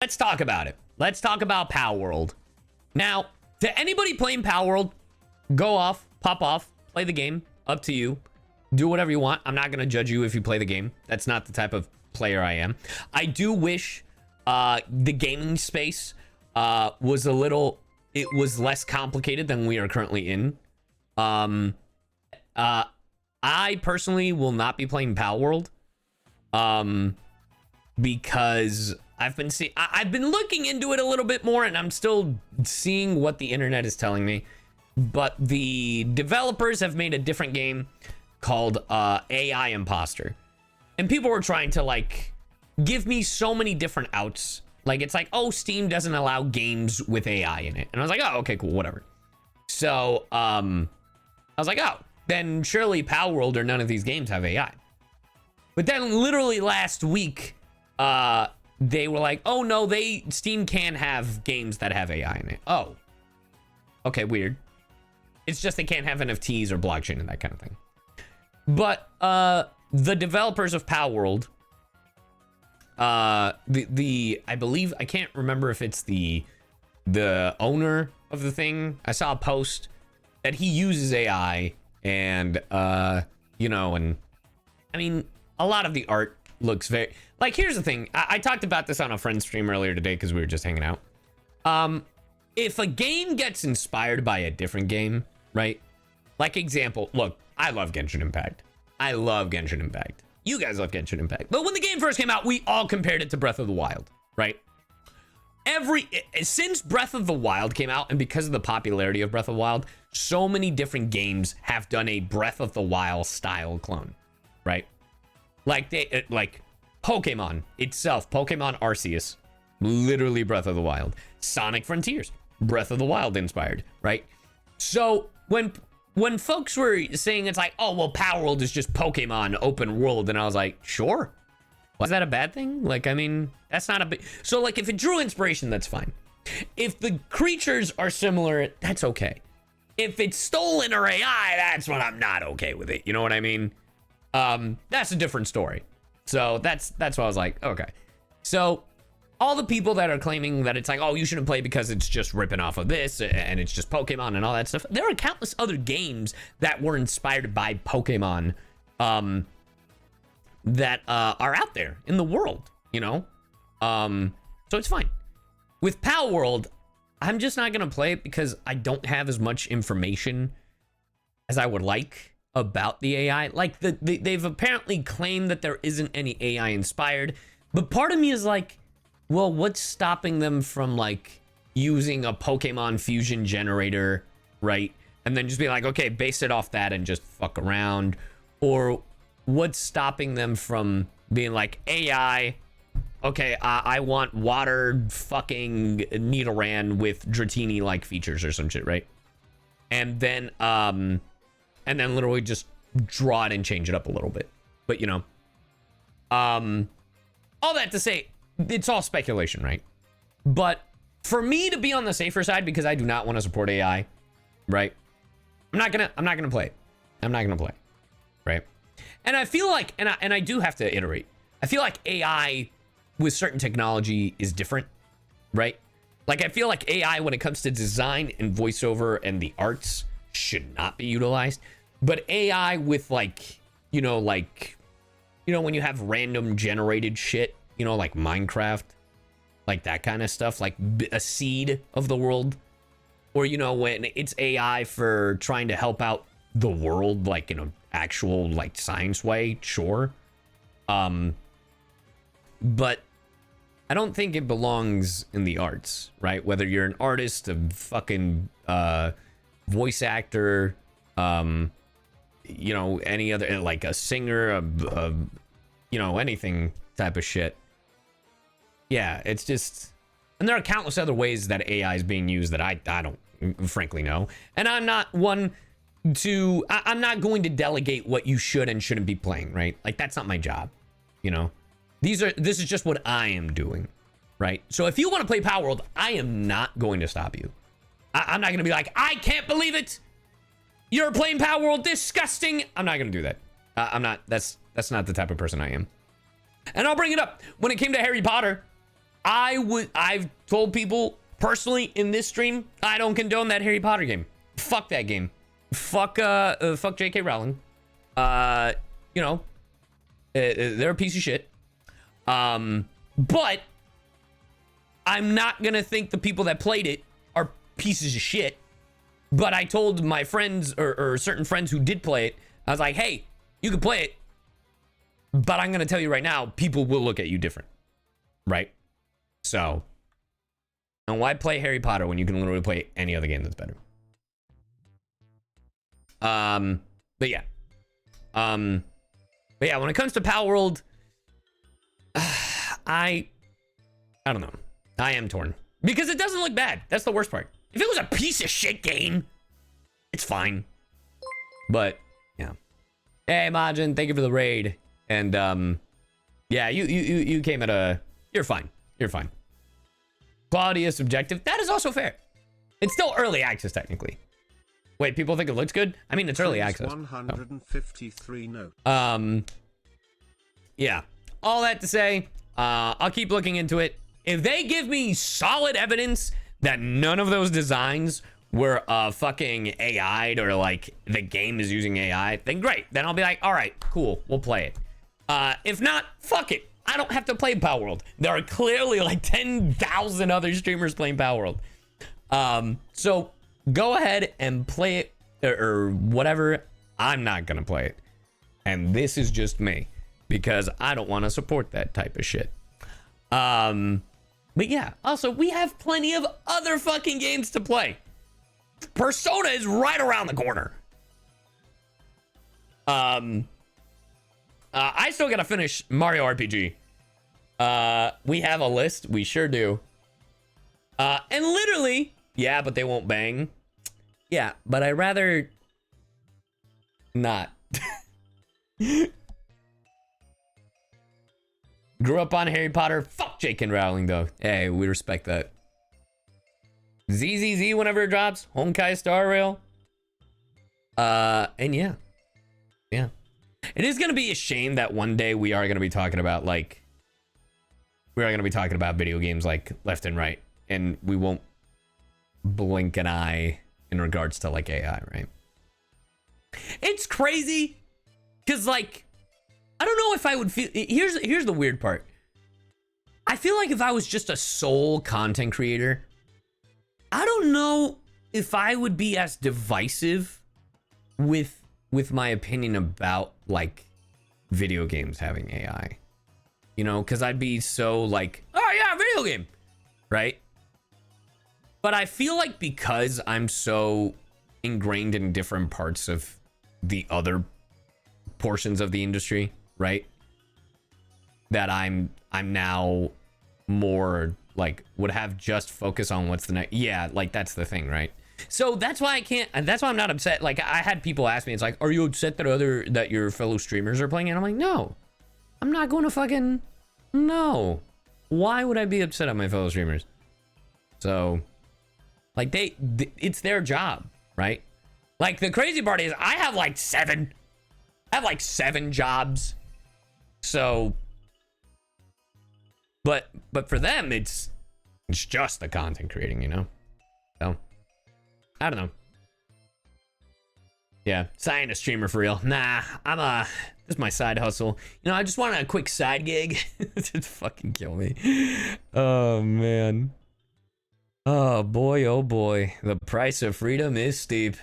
let's talk about it. Let's talk about PalWorld. Now, to anybody playing PalWorld, go off, pop off, play the game. Up to you. Do whatever you want. I'm not going to judge you if you play the game. That's not the type of player I am. I do wish the gaming space was a little... It was less complicated than we are currently in. I personally will not be playing PalWorld. Because I've been looking into it a little bit more, and I'm still seeing what the internet is telling me. But the developers have made a different game called AI Imposter. And people were trying to, like, give me so many different outs. Like, it's like, oh, Steam doesn't allow games with AI in it. And I was like, oh, okay, cool, whatever. So, I was like, oh, then surely PalWorld or none of these games have AI. But then literally last week, they were like, oh, no, Steam can have games that have AI in it. Oh, okay, weird. It's just they can't have NFTs or blockchain and that kind of thing. But the developers of PalWorld, I believe, I can't remember if it's the owner of the thing. I saw a post that he uses AI, and you know, and I mean, a lot of the art looks very, like, here's the thing. I talked about this on a friend's stream earlier today because we were just hanging out. If a game gets inspired by a different game, right? Like, example, look, I love Genshin Impact. I love Genshin Impact. You guys love Genshin Impact. But when the game first came out, we all compared it to Breath of the Wild, right? Since Breath of the Wild came out, and because of the popularity of Breath of the Wild, so many different games have done a Breath of the Wild style clone, right? Like like Pokemon itself, Pokemon Arceus, literally Breath of the Wild. Sonic Frontiers, Breath of the Wild inspired, right? So when folks were saying it's like, oh, well, PalWorld is just Pokemon open world, and I was like, sure. Was that a bad thing? Like, I mean, that's not a big... So, like, if it drew inspiration, that's fine. If the creatures are similar, that's okay. If it's stolen or AI, that's when I'm not okay with it. You know what I mean? That's a different story. So that's why I was like, okay. So all the people that are claiming that it's like, oh, you shouldn't play because it's just ripping off of this and it's just Pokemon and all that stuff. There are countless other games that were inspired by Pokemon that are out there in the world, you know? So it's fine. With PalWorld, I'm just not going to play it because I don't have as much information as I would like about the AI. Like, they've apparently claimed that there isn't any AI inspired, but part of me is like, well, what's stopping them from, like, using a Pokemon fusion generator, right? And then just be like, okay, base it off that and just fuck around. Or what's stopping them from being like, AI, okay, I want water fucking Nidoran with Dratini-like features or some shit, right? And then literally just draw it and change it up a little bit. But, you know, all that to say, it's all speculation, right? But for me to be on the safer side, because I do not want to support AI, right? I'm not gonna play it. I'm not gonna play, right? And I feel like, and I do have to iterate. I feel like AI with certain technology is different, right? Like, I feel like AI when it comes to design and voiceover and the arts should not be utilized. But AI with, like, you know, when you have random generated shit, you know, like Minecraft, like that kind of stuff, like a seed of the world, or, you know, when it's AI for trying to help out the world, like in an actual, like, science way, sure. But I don't think it belongs in the arts, right? Whether you're an artist, a fucking voice actor, you know, any other, like a singer, you know, anything type of shit. Yeah, it's just, and there are countless other ways that AI is being used that I don't frankly know. And I'm not one to, I'm not going to delegate what you should and shouldn't be playing, right? Like, that's not my job, you know? This is just what I am doing, right? So if you want to play PalWorld, I am not going to stop you. I'm not going to be like, I can't believe it, you're playing PalWorld, disgusting. I'm not going to do that. I'm not, that's not the type of person I am. And I'll bring it up. When it came to Harry Potter, I've told people personally in this stream, I don't condone that Harry Potter game. Fuck that game. Fuck J.K. Rowling. You know, they're a piece of shit. But I'm not gonna think the people that played it are pieces of shit. But I told my friends or certain friends who did play it, I was like, hey, you can play it, but I'm gonna tell you right now, people will look at you different, right? So, and why play Harry Potter when you can literally play any other game that's better? But yeah. But yeah, when it comes to PalWorld, I don't know. I am torn. Because it doesn't look bad. That's the worst part. If it was a piece of shit game, it's fine. But, yeah. Hey, Majin, thank you for the raid. And, yeah, you came at a... You're fine. You're fine. Quality is subjective. That is also fair. It's still early access, technically. Wait, people think it looks good? I mean, it's early access. 153 notes. Yeah. All that to say, I'll keep looking into it. If they give me solid evidence that none of those designs were fucking AI'd or like the game is using AI, then great. Then I'll be like, all right, cool, we'll play it. If not, fuck it. I don't have to play PalWorld. There are clearly like 10,000 other streamers playing PalWorld. So go ahead and play it or whatever. I'm not gonna play it. And this is just me because I don't want to support that type of shit. But yeah, also we have plenty of other fucking games to play. Persona is right around the corner. I still gotta finish Mario RPG. We have a list, we sure do. And literally, yeah, but they won't bang. Yeah, but I'd rather not. Grew up on Harry Potter. Fuck J.K. Rowling, though. Hey, we respect that. ZZZ whenever it drops. Honkai Star Rail. And yeah. Yeah. It is going to be a shame that one day we are going to be talking about, like... We are going to be talking about video games, like, left and right. And we won't blink an eye in regards to, like, AI, right? It's crazy. Because, like... I don't know if I would feel... Here's the weird part. I feel like if I was just a sole content creator, I don't know if I would be as divisive with my opinion about, like, video games having AI. You know, because I'd be so, like, oh, yeah, video game, right? But I feel like because I'm so ingrained in different parts of the other portions of the industry, right, that I'm now more like would have just focus on what's the next. Yeah, like that's the thing, right? So that's why I can't, and that's why I'm not upset. Like I had people ask me, it's like, are you upset that your fellow streamers are playing it? I'm like, no, I'm not going to fucking, no. Why would I be upset at my fellow streamers? So like it's their job, right? Like the crazy part is I have like seven jobs. So, but for them, it's just the content creating, you know? So, I don't know. Yeah, I ain't a streamer for real. Nah, this is my side hustle. You know, I just wanted a quick side gig. Just fucking kill me. Oh, man. Oh, boy, oh, boy. The price of freedom is steep.